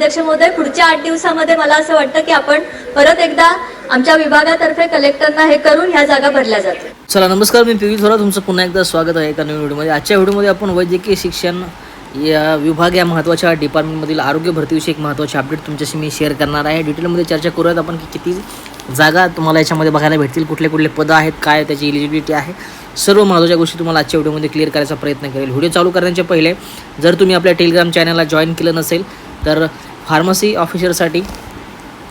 अध्यक्ष महोदय, पुढच्या 8 दिवसामध्ये मला असं वाटतं की आपण परत एकदा आमच्या विभागातर्फे कलेक्टरना हे करून ह्या जागा भरल्या जातील. चला नमस्कार, मी पियुष थोरात, तुमचं पुन्हा एकदा स्वागत आहे एका नवीन व्हिडिओमध्ये. आजच्या व्हिडिओमध्ये आपण वैद्यकीय शिक्षण या विभाग या महत्त्वाच्या डिपार्टमेंटमधील आरोग्य भरतीविषयी एक महत्त्वाची अपडेट तुमच्याशी मी शेअर करणार आहे. डिटेलमध्ये चर्चा करूयात आपण की किती जागा तुम्हाला याच्यामध्ये बघायला भेटतील, कुठले कुठले पदं आहेत, काय त्याची एलिजिबिलिटी आहे, सर्व महत्त्वाच्या गोष्टी तुम्हाला आजच्या व्हिडिओमध्ये क्लिअर करायचा प्रयत्न करेल. व्हिडिओ चालू करण्याच्या पहिले जर तुम्ही आपल्या टेलिग्राम चॅनलला जॉईन केलं नसेल तर फार्मसी ऑफिसरसाठी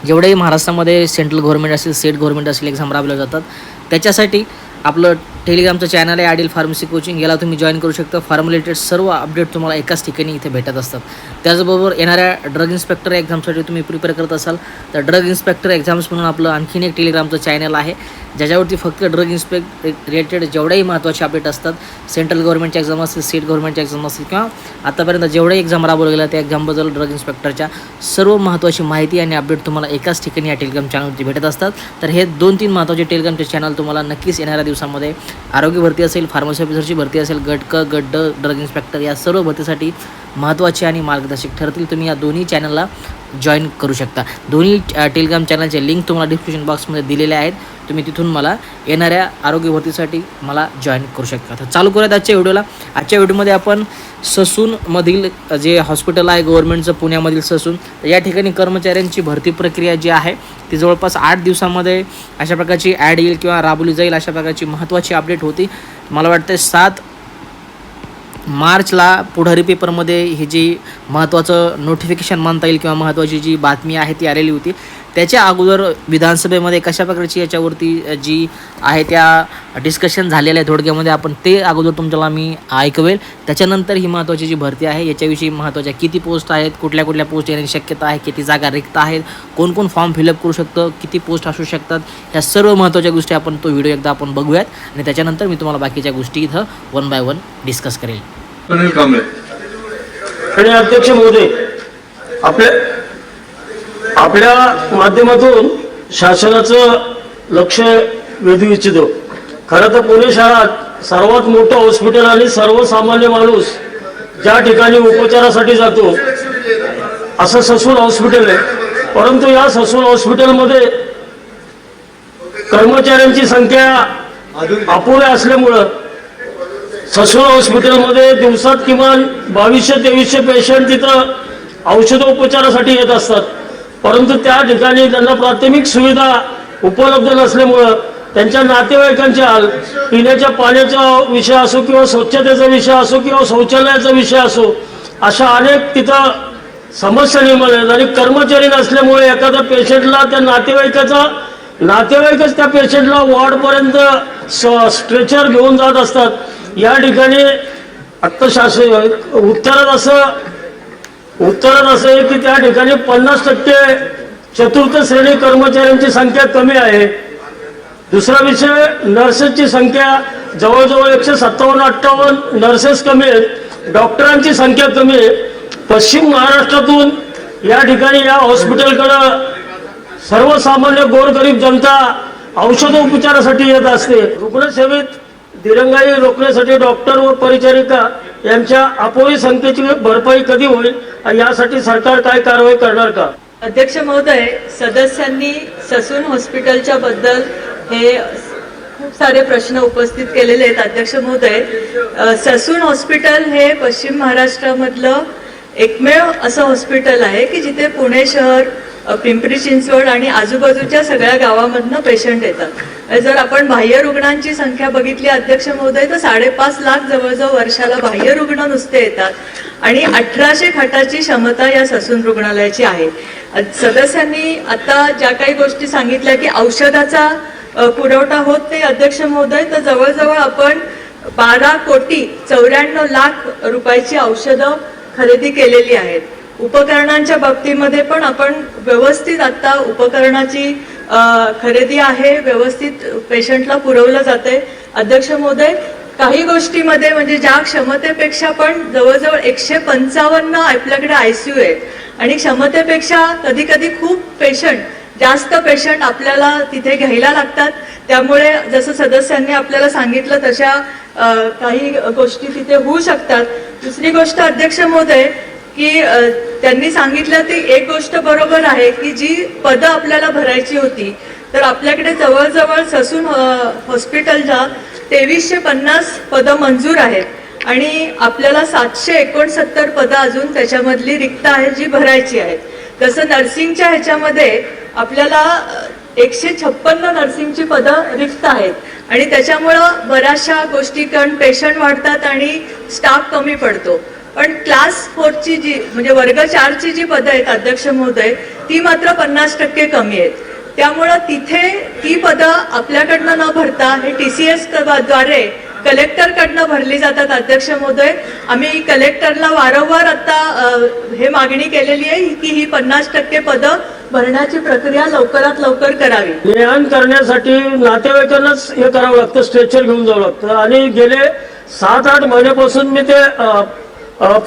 जेवढेही महाराष्ट्रामध्ये सेंट्रल गव्हर्नमेंट असेल, स्टेट गव्हर्नमेंट असेल एक्झाम राबवल्या जातात, त्याच्यासाठी आपलं टेलिग्रामचं चॅनल आहे आडिल फार्मसी कोचिंग, याला तुम्ही जॉईन करू शकता. फार्म रिलेटेड सर्व अपडेट तुम्हाला एकाच ठिकाणी इथे भेटत असतात. त्याचबरोबर येणाऱ्या ड्रग इन्स्पेक्टर एक्झामसाठी तुम्ही प्रिपेअर करत असाल तर ड्रग इन्स्पेक्टर एक्झाम्स म्हणून आपलं आणखीन एक टेलिग्रामचं चॅनल आहे, ज्याच्यावरती फक्त ड्रग इन्स्पेक्ट रिलेटेड जेवढेही महत्त्वाचे अपडेट असतात, सेंट्रल गव्हर्नमेंटच्या एक्झाम असतील, स्टेट गव्हर्नमेंटच्या एक्झाम असतील किंवा आतापर्यंत जेवढे एक्झाम राबवल्या गेल्या त्या एक्झामबद्दल ड्रग इन्स्पेक्टरच्या सर्व महत्त्वाची माहिती आणि अपडेट तुम्हाला एकाच ठिकाणी या टेलिग्राम चॅनलवरती भेटत असतात. तर हे 2-3 महत्त्वाचे टेलिग्रामचे चॅनल तुम्हाला नक्कीच येणाऱ्या दिवसामध्ये आरोग्य भरती असेल, फार्मसी ऑफिसरची भरती असेल, गट ड्रग इन्स्पेक्टर या सर्व भरतीसाठी महत्त्वाचे आणि मार्गदर्शक ठरतील. तुम्ही या दोन्ही चॅनलला जॉईन करू शकता. दोन्ही टेलिग्राम चॅनलचे लिंक तुम्हाला डिस्क्रिप्शन बॉक्समध्ये दिलेले आहेत. तुम्ही तिथून मला येणाऱ्या आरोग्य भरतीसाठी मला जॉईन करू शकता. तर चालू करूयात आजच्या व्हिडिओला. आजच्या व्हिडिओमध्ये आपण ससूनमधील जे हॉस्पिटल आहे गव्हर्नमेंटचं पुण्यामधील ससून, तर या ठिकाणी कर्मचाऱ्यांची भरती प्रक्रिया जी आहे ती जवळपास 8 दिवसामध्ये अशा प्रकारची ॲड येईल किंवा राबवली जाईल, अशा प्रकारची महत्त्वाची अपडेट होती. मला वाटतं 7 मार्चला पुढारी पेपरमध्ये ही जी महत्त्वाचं नोटिफिकेशन मानता येईल किंवा महत्त्वाची जी बातमी आहे ती आलेली होती. त्याच्या अगोदर विधानसभेमध्ये कशा प्रकारची याच्यावरती जी आहे त्या डिस्कशन झालेलं आहे थोडक्यामध्ये, आपण ते अगोदर तुमच्याला मी ऐकवेल. त्याच्यानंतर ही महत्त्वाची जी भरती आहे याच्याविषयी महत्त्वाच्या किती पोस्ट आहेत, कुठल्या कुठल्या पोस्ट येण्याची शक्यता आहे, किती जागा रिक्त आहेत, कोण कोण फॉर्म फिलअप करू शकतं, किती पोस्ट असू शकतात, ह्या सर्व महत्त्वाच्या गोष्टी आपण तो व्हिडिओ एकदा आपण बघूयात आणि त्याच्यानंतर मी तुम्हाला बाकीच्या गोष्टी इथं 1 बाय 1 डिस्कस करेल. आणि अध्यक्ष महोदय, आपल्या माध्यमातून शासनाचं लक्ष वेधू इच्छितो. खरं तर पुणे शहरात सर्वात मोठं हॉस्पिटल आणि सर्वसामान्य माणूस ज्या ठिकाणी उपचारासाठी जातो असं ससून हॉस्पिटल आहे. परंतु या ससून हॉस्पिटलमध्ये कर्मचाऱ्यांची संख्या अपुरी असल्यामुळं ससून हॉस्पिटलमध्ये दिवसात किमान 2200-2300 पेशंट तिथं औषधोपचारासाठी येत असतात. परंतु त्या ठिकाणी त्यांना प्राथमिक सुविधा उपलब्ध नसल्यामुळं त्यांच्या नातेवाईकांचे हाल, पिण्याच्या पाण्याचा विषय असो किंवा स्वच्छतेचा विषय असो किंवा शौचालयाचा विषय असो, अशा अनेक तिथं समस्या निर्माण आहेत. आणि कर्मचारी नसल्यामुळे एखाद्या पेशंटला त्या नातेवाईकच त्या पेशंटला वॉर्डपर्यंत स्ट्रेचर घेऊन जात असतात. या ठिकाणी आत्ता उत्तरात असं आहे की त्या ठिकाणी 50% चतुर्थ श्रेणी कर्मचाऱ्यांची संख्या कमी आहे. दुसरा विषय, नर्सेसची संख्या जवळजवळ 157-58 नर्सेस कमी आहेत, डॉक्टरांची संख्या कमी आहे. पश्चिम महाराष्ट्रातून या ठिकाणी या हॉस्पिटलकडं सर्वसामान्य गोरगरीब जनता औषधोपचारासाठी येत असते. रुग्णसेवेत दिरंगाई रोखण्यासाठी डॉक्टर व परिचारिका यांच्या अपुरी संख्येची भरपाई कधी होईल यासाठी सरकार काय कारवाई करणार का? अध्यक्ष महोदय, सदस्यांनी ससून हॉस्पिटलच्या बद्दल हे खूप सारे प्रश्न उपस्थित केलेले आहेत. अध्यक्ष महोदय, ससून हॉस्पिटल हे पश्चिम महाराष्ट्रामधलं एकमेव असं हॉस्पिटल आहे की जिथे पुणे शहर, पिंपरी चिंचवड आणि आजूबाजूच्या सगळ्या गावामधनं पेशंट येतात. जर आपण बाह्य रुग्णांची संख्या बघितली अध्यक्ष महोदय तर 5.5 लाख जवळजवळ वर्षाला बाह्य रुग्ण नुसते येतात आणि 1800 खाटाची क्षमता या ससून रुग्णालयाची आहे. सदस्यांनी आता ज्या काही गोष्टी सांगितल्या की औषधाचा पुरवठा होत नाही अध्यक्ष महोदय, तर जवळजवळ आपण 12,94,00,000 रुपयाची औषधं खरेदी केलेली आहेत. उपकरणांच्या बाबतीमध्ये पण आपण व्यवस्थित आता उपकरणाची खरेदी आहे, व्यवस्थित पेशंटला पुरवलं जाते. अध्यक्ष महोदय, काही गोष्टीमध्ये म्हणजे ज्या क्षमतेपेक्षा पण जवळजवळ 155 आपल्याकडे ICU आहेत आणि क्षमतेपेक्षा कधी कधी खूप जास्त पेशंट आपल्याला तिथे घ्यायला लागतात. त्यामुळे जसं सदस्यांनी आपल्याला सांगितलं तशा काही गोष्टी तिथे होऊ शकतात. दुसरी गोष्ट अध्यक्ष महोदय की त्यांनी सांगितलं ती एक गोष्ट बरोबर आहे की जी पदं आपल्याला भरायची होती तर आपल्याकडे जवळजवळ ससून हॉस्पिटलच्या 2350 पदं मंजूर आहेत आणि आपल्याला 769 पदं अजून त्याच्यामधली रिक्त आहेत जी भरायची आहेत. तसं नर्सिंगच्या ह्याच्यामध्ये आपल्याला 156 नर्सिंगची पदं रिक्त आहेत आणि त्याच्यामुळं बऱ्याचशा गोष्टी कारण पेशंट वाढतात आणि स्टाफ कमी पडतो. पण क्लास 4ची जी म्हणजे वर्ग 4ची जी पदं आहेत अध्यक्ष महोदय ती मात्र 50% कमी आहेत. त्यामुळं तिथे ती पदं आपल्याकडनं न भरता हे TCS द्वारे कलेक्टरकडनं भरली जातात अध्यक्ष महोदय. आम्ही कलेक्टरला वारंवार आता हे मागणी केलेली आहे की ही 50% पदं भरण्याची प्रक्रिया लवकरात लवकर करावी. नेहान करण्यासाठी नातेवाईकांनाच हे करावं लागतं, स्ट्रेचर घेऊन जावं लागतं आणि गेले 7-8 महिन्यापासून मी ते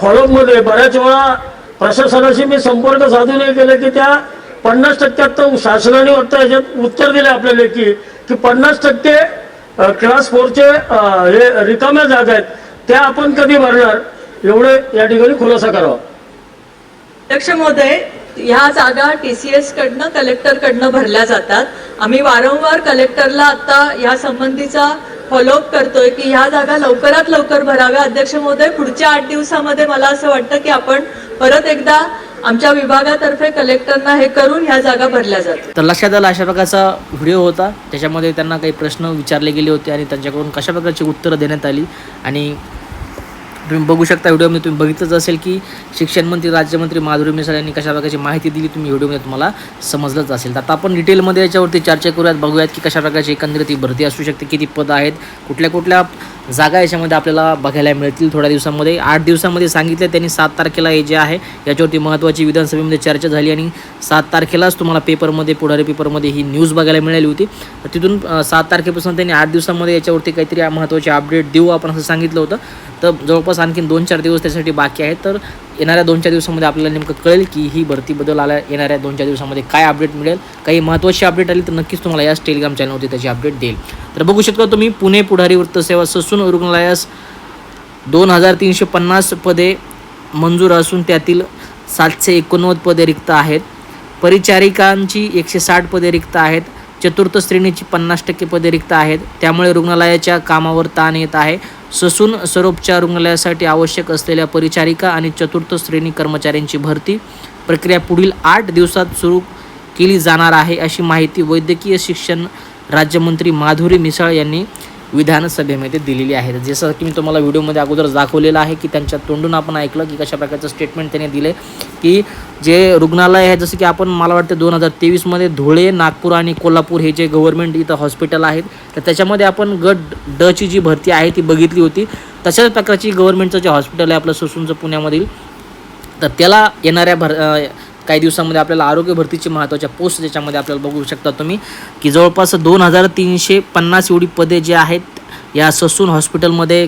फॉलोअप मध्ये बऱ्याच वेळा प्रशासनाशी मी संपर्क साधून हे केलं की त्या 50% तर शासनाने वाटतं याच्यात उत्तर दिले आपल्याला की 50% क्लास 4चे हे रिकाम्या जागा आहेत त्या आपण कधी भरणार एवढे या ठिकाणी खुलासा करावा. अध्यक्ष महोदय ह्या जागा TCS कडनं कलेक्टरकडनं भरल्या जातात. आम्ही वारंवार कलेक्टरला आता या संबंधीचा फॉलोअप करतोय की ह्या जागा लवकरात लवकर भराव्या. अध्यक्ष महोदय पुढच्या 8 दिवसामध्ये मला असं वाटतं की आपण परत एकदा आमच्या विभागातर्फे कलेक्टरना हे करून ह्या जागा भरल्या जातात. तर लक्षात आलं अशा प्रकारचा व्हिडिओ होता त्याच्यामध्ये त्यांना काही प्रश्न विचारले गेले होते आणि त्यांच्याकडून कशा प्रकारची उत्तरं देण्यात आली आणि तुम्ही बघू शकता व्हिडिओमध्ये तुम्ही बघितलंच असेल की शिक्षण मंत्री राज्यमंत्री माधुरी मिसाळ यांनी कशा प्रकारची माहिती दिली तुम्ही व्हिडिओमध्ये तुम्हाला समजलंच असेल. तर आता आपण डिटेलमध्ये याच्यावरती चर्चा करूयात, बघूयात की कशा प्रकारची एकंदरीत ही भरती असू शकते, किती पदं आहेत, कुठल्या कुठल्या जागा याच्यामध्ये आपल्याला बघायला मिळतील थोड्या दिवसांमध्ये. 8 दिवसांमध्ये सांगितलं त्यांनी 7 तारखेला हे जे आहे याच्यावरती महत्त्वाची विधानसभेमध्ये चर्चा झाली आणि 7 तारखेलाच तुम्हाला पेपरमध्ये पुढारी पेपरमध्ये ही न्यूज बघायला मिळाली होती. तर तिथून 7 तारखेपासून त्यांनी 8 दिवसामध्ये याच्यावरती काहीतरी महत्त्वाचे अपडेट देऊ आपण असं सांगितलं होतं. तर जवळपास आणखीन 2-4 दिवस त्यासाठी बाकी आहेत. तर येणाऱ्या 2-4 दिवसामध्ये आपल्याला नेमकं कळेल की ही भरती बदल आला येणाऱ्या 2-4 दिवसामध्ये काय अपडेट मिळेल. काही महत्त्वाची अपडेट आली तर नक्कीच तुम्हाला याच टेलिग्राम चॅनलवरती त्याची अपडेट देईल. तर बघू शकता तुम्ही पुणे पुढारी वृत्तसेवा ससून रुग्णालयास 2350 पदे मंजूर असून त्यातील 789 पदे रिक्त आहेत. परिचारिकांची 160 पदे रिक्त आहेत. चतुर्थ श्रेणीची 50% पदे रिक्त आहेत. त्यामुळे रुग्णालयाच्या कामावर ताण येत आहे. ससून सर्वोपचार रुग्णालयासाठी आवश्यक असलेल्या परिचारिका आणि चतुर्थ श्रेणी कर्मचाऱ्यांची भरती प्रक्रिया पुढील 8 दिवसात सुरू केली जाणार आहे अशी माहिती वैद्यकीय शिक्षण राज्यमंत्री माधुरी मिसाळ यांनी विधानसभेमध्ये दिलेली आहे. जसं की मी तुम्हाला व्हिडिओमध्ये अगोदर दाखवलेलं आहे की त्यांच्या तोंडून आपण ऐकलं की कशा प्रकारचं स्टेटमेंट त्यांनी दिले की जे रुग्णालय आहे जसं की आपण मला वाटतं 2023मध्ये धुळे, नागपूर आणि कोल्हापूर हे जे गव्हर्नमेंट इथं हॉस्पिटल आहेत तर त्याच्यामध्ये आपण गट डची जी भरती आहे ती बघितली होती. तशाच प्रकारची गव्हर्नमेंटचं जे हॉस्पिटल आहे आपलं ससूनचं पुण्यामधील तर त्याला येणाऱ्या काही दिवसामध्ये आपल्याला आरोग्य भरतीची महत्त्वाच्या पोस्ट ज्याच्यामध्ये आपल्याला बघू शकता तुम्ही की जवळपास 2350 एवढी पदे जे आहेत या ससून हॉस्पिटलमध्ये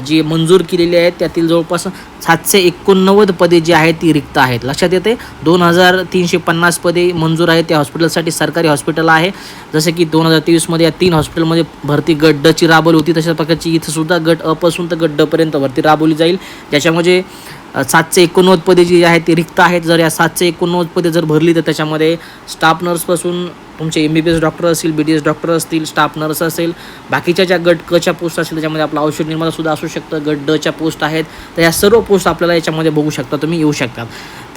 जी मंजूर केलेली आहेत त्यातील जवळपास 789 पदे जी आहेत ती रिक्त आहेत. लक्षात येते 2350 पदे मंजूर आहेत त्या हॉस्पिटलसाठी. सरकारी हॉस्पिटल आहे जसं की 2023मध्ये या 3 हॉस्पिटलमध्ये भरती गट डची राबवली होती. तशा प्रकारची इथंसुद्धा गट अ पासून तर गट ड पर्यंत भरती राबवली जाईल ज्याच्यामध्ये 789 पदे जी आहेत ती रिक्त आहेत. जर या 789 पदे जर भरली तर त्याच्यामध्ये स्टाफ नर्सपासून तुमचे MBBS डॉक्टर असतील, BDS डॉक्टर असतील, स्टाफ नर्स असेल, बाकीच्या ज्या गट कच्या पोस्ट असतील त्याच्यामध्ये आपला औषध निर्मातासुद्धा असू शकतं, गट डच्या पोस्ट आहेत. तर या सर्व पोस्ट आपल्याला याच्यामध्ये बघू शकता तुम्ही येऊ शकतात.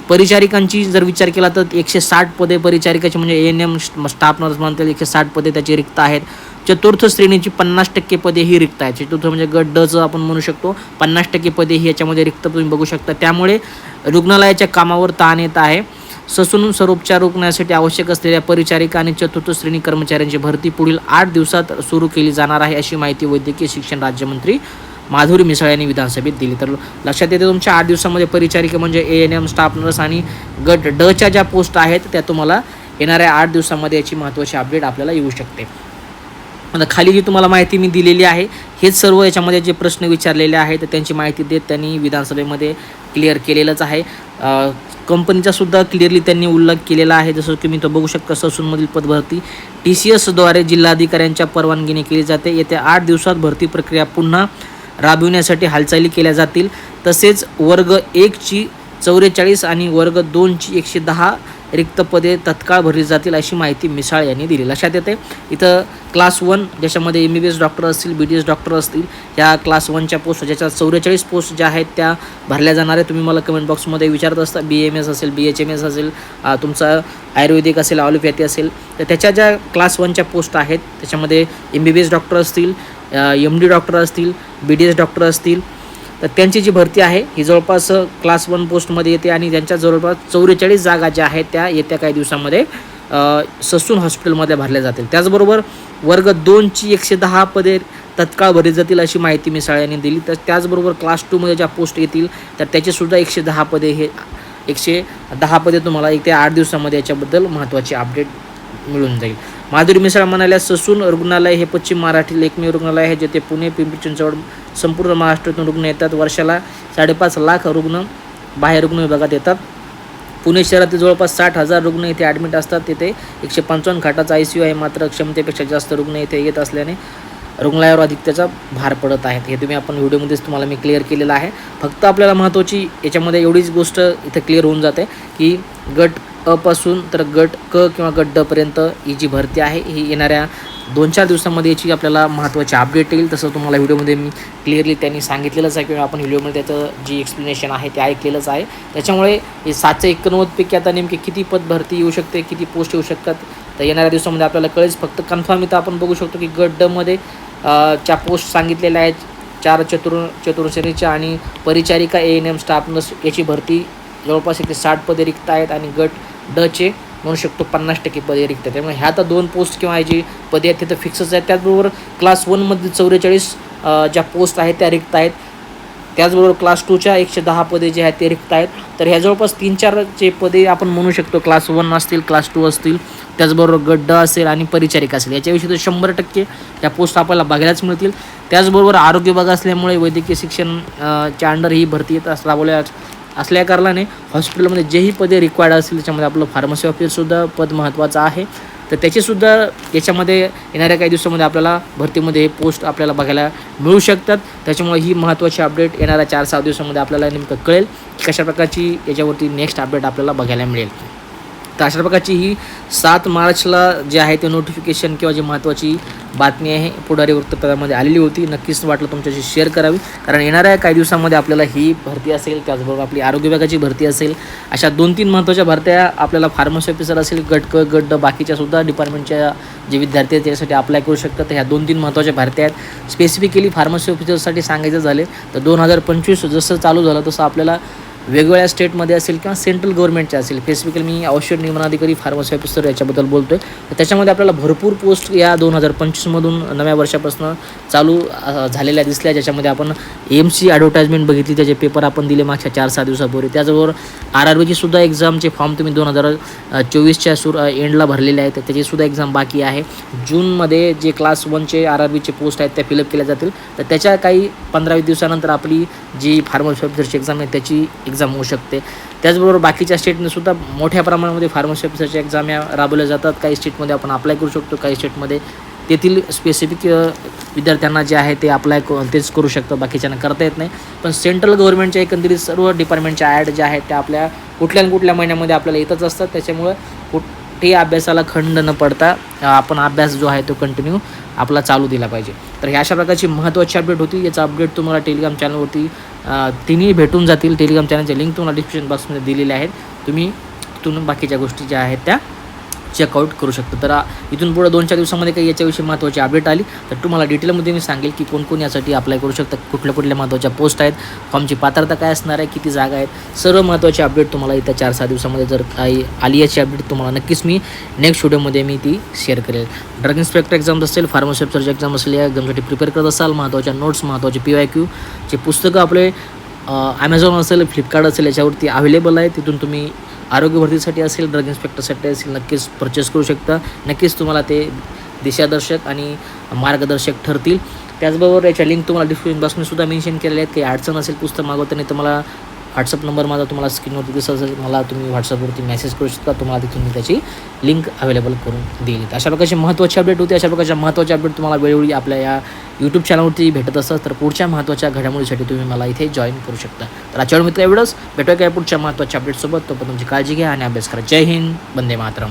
परिचारिकांची जर विचार केला तर 160 पदे परिचारिकाची म्हणजे ANM स्टाफ नर्स म्हणतील 160 पदे त्याची रिक्त आहेत. चतुर्थ श्रेणीची 50% पदे ही रिक्त आहेत. चतुर्थ म्हणजे गट डचं आपण म्हणू शकतो 50% पदे ही याच्यामध्ये रिक्त तुम्ही बघू शकता. त्यामुळे रुग्णालयाच्या कामावर ताण येत आहे. ससून सर्वोपचार रुग्णालयासाठी आवश्यक असलेल्या परिचारिका आणि चतुर्थ श्रेणी कर्मचाऱ्यांची भरती पुढील 8 दिवसात सुरू केली जाणार आहे अशी माहिती वैद्यकीय शिक्षण राज्यमंत्री माधुरी मिसाळ यांनी विधानसभेत दिली. तर लक्षात येते तुमच्या 8 दिवसामध्ये परिचारिका म्हणजे ANM स्टाफ नर्स आणि गट डच्या ज्या पोस्ट आहेत त्या तुम्हाला येणाऱ्या 8 दिवसामध्ये याची महत्त्वाची अपडेट आपल्याला येऊ शकते. आता खाली जी तुम्हाला माहिती मी दिलेली आहे हेच सर्व याच्यामध्ये जे प्रश्न विचारलेले आहेत त्यांची माहिती देत त्यांनी विधानसभेमध्ये क्लिअर केलेलंच आहे. कंपनीचा सुद्धा क्लिअरली त्यांनी उल्लेख केलेला आहे. जसं की मी तो बघू शकता ससूनमधील पदभरती TCSद्वारे जिल्हाधिकाऱ्यांच्या परवानगीने केली जाते. येत्या 8 दिवसात भरती प्रक्रिया पुन्हा राबविण्यासाठी हालचाली केल्या जातील. तसेच वर्ग 1ची 44 आणि वर्ग 2ची 110 रिक्त पदे तत्काळ भरली जातील अशी माहिती मिसाळ यांनी दिली. लक्षात येते इथं क्लास 1 ज्याच्यामध्ये MBBS डॉक्टर असतील, BDS डॉक्टर असतील, ह्या क्लास 1च्या पोस्ट ज्याच्यात 44 पोस्ट ज्या आहेत त्या भरल्या जाणार आहे. तुम्ही मला कमेंट बॉक्समध्ये विचारत असता BAMS असेल, BHMS असेल, तुमचा आयुर्वेदिक असेल, ॲलोपॅथी असेल, तर त्याच्या ज्या क्लास 1च्या पोस्ट आहेत त्याच्यामध्ये MBBS डॉक्टर असतील, MD डॉक्टर असतील, BDS डॉक्टर असतील, तर त्यांची जी भरती आहे ही जवळपास क्लास 1 पोस्टमध्ये येते आणि त्यांच्या जवळपास 44 जागा ज्या आहेत त्या येत्या काही दिवसामध्ये ससून हॉस्पिटलमध्ये भरल्या जातील. त्याचबरोबर वर्ग 2ची 110 पदे तत्काळ भरली जातील अशी माहिती मिसाळ यांनी दिली. तर त्याचबरोबर क्लास 2मध्ये ज्या पोस्ट येतील तर त्याचेसुद्धा 110 पदे हे 110 पदे तुम्हाला 1 ते 8 दिवसामध्ये याच्याबद्दल महत्त्वाची अपडेट मिळून जाईल. माधुरी मिसाळ म्हणाल्या ससून रुग्णालय हे पश्चिम महाराष्ट्रातील एकमेव रुग्णालय आहे जेथे पुणे, पिंपरी चिंचवड संपूर्ण महाराष्ट्रातून रुग्ण येतात. वर्षाला 5.5 लाख रुग्ण बाह्य रुग्ण विभागात येतात. पुणे शहरातील जवळपास 60,000 रुग्ण इथे ॲडमिट असतात. तिथे 155 खाटाचा ICU आहे. मात्र क्षमतेपेक्षा जास्त रुग्ण इथे येत असल्याने रुग्णालयावर अधिक त्याचा भार पडत आहेत. हे तुम्ही आपण व्हिडिओमध्येच तुम्हाला मी क्लिअर केलेलं आहे. फक्त आपल्याला महत्त्वाची याच्यामध्ये एवढीच गोष्ट इथं क्लिअर होऊन जाते की गट अ पासून तर गट क किंवा गट ड पर्यंत ही जी भरती आहे ही येणाऱ्या 2-4 दिवसामध्ये याची आपल्याला महत्त्वाची अपडेट येईल. तसं तुम्हाला व्हिडिओमध्ये मी क्लिअरली त्यांनी सांगितलेलंच आहे किंवा आपण व्हिडिओमध्ये त्याचं जी एक्सप्लेनेशन आहे ते ऐकलेलंच आहे. त्याच्यामुळे हे 789 पैकी आता नेमके किती पद भरती येऊ शकते, किती पोस्ट येऊ शकतात तर येणाऱ्या दिवसामध्ये आपल्याला कळेल. फक्त कन्फर्म इथं आपण बघू शकतो की गट ड मध्ये च्या पोस्ट सांगितलेल्या आहेत 4 चतुर्श्रेणीच्या आणि परिचारिका ANM स्टाफ नर्स याची भरती जवळपास इथे 60 पदे रिक्त आहेत आणि गट डचे म्हणू शकतो 50% पदे रिक्त आहेत. त्यामुळे ह्या आता 2 पोस्ट किंवा जी पदे आहेत तिथं फिक्सच आहेत. त्याचबरोबर क्लास 1मधील 44 ज्या पोस्ट आहेत त्या रिक्त आहेत. त्याचबरोबर क्लास 2च्या 110 पदे जे आहेत ते रिक्त आहेत. तर ह्या जवळपास 3-4 पदे आपण म्हणू शकतो क्लास 1 असतील, क्लास 2 असतील, त्याचबरोबर गट ड असेल आणि परिचारिका असेल याच्याविषयी तर 100% या पोस्ट आपल्याला बघायलाच मिळतील. त्याचबरोबर आरोग्य विभाग असल्यामुळे वैद्यकीय शिक्षण च्या अंडर ही भरती येत राबवल्या असल्या कारणाने हॉस्पिटलमध्ये जेही पदे रिक्वायर्ड असतील त्याच्यामध्ये आपलं फार्मसी ऑफिसरसुद्धा पद महत्त्वाचं आहे. तर त्याचीसुद्धा याच्यामध्ये येणाऱ्या काही दिवसामध्ये आपल्याला भरतीमध्ये हे पोस्ट आपल्याला बघायला मिळू शकतात. त्याच्यामुळे ही महत्त्वाची अपडेट येणाऱ्या 4-6 दिवसामध्ये आपल्याला नेमकं कळेल की कशा प्रकारची याच्यावरती नेक्स्ट अपडेट आपल्याला बघायला मिळेल. तर अशा प्रकारची ही 7 मार्चला जे आहे ते नोटिफिकेशन किंवा जी महत्त्वाची बातमी आहे पुढारी वृत्तपत्रामध्ये आलेली होती. नक्कीच वाटलं तुमच्याशी शेअर करावी कारण येणाऱ्या काही दिवसामध्ये आपल्याला ही भरती असेल, त्याचबरोबर आपली आरोग्य विभागाची भरती असेल, अशा 2-3 महत्त्वाच्या भरत्या आपल्याला फार्मसी ऑफिसर असेल, गट क गट ड बाकीच्यासुद्धा डिपार्टमेंटच्या जे विद्यार्थी आहेत त्याच्यासाठी अप्लाय करू शकतात. तर ह्या 2-3 महत्त्वाच्या भरत्या आहेत. स्पेसिफिकली फार्मसी ऑफिसरसाठी सांगायचं झाले तर 2025 जसं चालू झालं तसं आपल्याला वेगवेगळ्या स्टेटमध्ये असेल किंवा सेंट्रल गव्हर्नमेंटच्या असेल. स्पेसिफिकली मी औषध नियमनाधिकारी फार्मसी ऑफिसर याच्याबद्दल बोलतो आहे. तर त्याच्यामध्ये आपल्याला भरपूर पोस्ट या 2025मधून नव्या वर्षापासून चालू झालेल्या दिसल्या, ज्याच्यामध्ये आपण AMC ॲडव्हर्टाइजमेंट बघितली, त्याचे पेपर आपण दिले मागच्या 4-6 दिवसापूर्वी. त्याचबरोबर RRBची सुद्धा एक्झामचे फॉर्म तुम्ही 2024च्या एंडला भरलेले आहेत. त्याचीसुद्धा एक्झाम बाकी आहे. जूनमध्ये जे क्लास 1चे RRBचे पोस्ट आहेत त्या फिलअप केल्या जातील. तर त्याच्या काही 15-20 दिवसानंतर आपली जी फार्मसी ऑफिसरची एक्झाम आहे त्याची एक्झाम होऊ शकते. त्याचबरोबर बाकीच्या स्टेटने सुद्धा मोठ्या प्रमाणामध्ये फार्मसी ऑफिसरच्या एक्झाम या राबवल्या जातात. काही स्टेटमध्ये आपण अप्लाय करू शकतो, काही स्टेटमध्ये तेथील स्पेसिफिक विद्यार्थ्यांना जे आहे ते अप्लाय तेच करू शकतो, बाकीच्यांना करता येत नाही. पण सेंट्रल गव्हर्नमेंटच्या एकंदरीत सर्व डिपार्टमेंटच्या ॲड ज्या आहेत त्या आपल्या कुठल्या महिन्यामध्ये आपल्याला येतच असतात. त्याच्यामुळे कुठेही अभ्यासाला खंड न पडता आपण अभ्यास जो आहे तो कंटिन्यू आपला चालू दिला पाहिजे. तर ह्या अशा प्रकारची महत्त्वाची अपडेट होती. याचा अपडेट तुम्हाला टेलिग्राम चॅनलवरती तिन्ही भेटून जातील. टेलिग्राम चॅनलचे लिंक तुम्हाला डिस्क्रिप्शन बॉक्समध्ये दिलेले आहेत. तुम्ही तिथून बाकीच्या गोष्टी ज्या आहेत त्या चेकआउट करू शकता. तर इथून पुढे 2-4 दिवसामध्ये काही याच्याविषयी महत्त्वाची अपडेट आली तर तुम्हाला डिटेलमध्ये मी सांगेल की कोण यासाठी अप्लाय करू शकता, कुठल्या महत्त्वाच्या पोस्ट आहेत, फॉर्मची पात्रता काय असणार आहे, किती जागा आहेत, सर्व महत्त्वाची अपडेट तुम्हाला येत्या 4-6 दिवसामध्ये जर काही आली याची अपडेट तुम्हाला नक्कीच मी नेक्स्ट व्हिडिओमध्ये मी ती शेअर करेल. ड्रग इन्स्पेक्टर एक्झाम असेल, फार्मसी ऑफिसरची एक्झाम असेल, या एक्झामसाठी प्रिपेअर करत असाल, महत्त्वाच्या नोट्स, महत्त्वाचे PYQचे पुस्तकं आपले ॲमेझॉन असेल, फ्लिपकार्ट असेल याच्यावरती अवेलेबल आहे. तिथून तुम्ही आरोग्य भरतीसाठी असेल, ड्रग इन्स्पेक्टरसाठी असेल नक्कीच परचेस करू शकता. नक्कीच तुम्हाला ते दिशादर्शक आणि मार्गदर्शक ठरतील. त्याचबरोबर याच्या लिंक तुम्हाला डिस्क्रिप्शन बॉक्समध्ये सुद्धा मेन्शन केलेले आहेत. काही अडचण असेल पुस्तक मागवताना तर मला व्हॉट्सअप नंबर माझा तुम्हाला स्क्रीनवरती दिसत असेल, मला तुम्ही व्हॉट्सअपवरती मेसेज करू शकता, तुम्हाला तिथून मी त्याची लिंक अवेलेबल करून देईल. अशा प्रकारची महत्त्वाची अपडेट होती. अशा प्रकारच्या महत्त्वाची अपडेट तुम्हाला वेळोवेळी आपल्या या यूट्यूब चॅनलवरती भेटत असतात. तर पुढच्या महत्त्वाच्या घडामोडीसाठी तुम्ही मला इथे जॉईन करू शकता. तर आजच्या मित्र एवढंच. भेटूया काय पुढच्या महत्त्वाच्या अपडेटसोबत. तोपर्यंत तुमची काळजी घ्या आणि अभ्यास करा. जय हिंद, वंदे मातरम.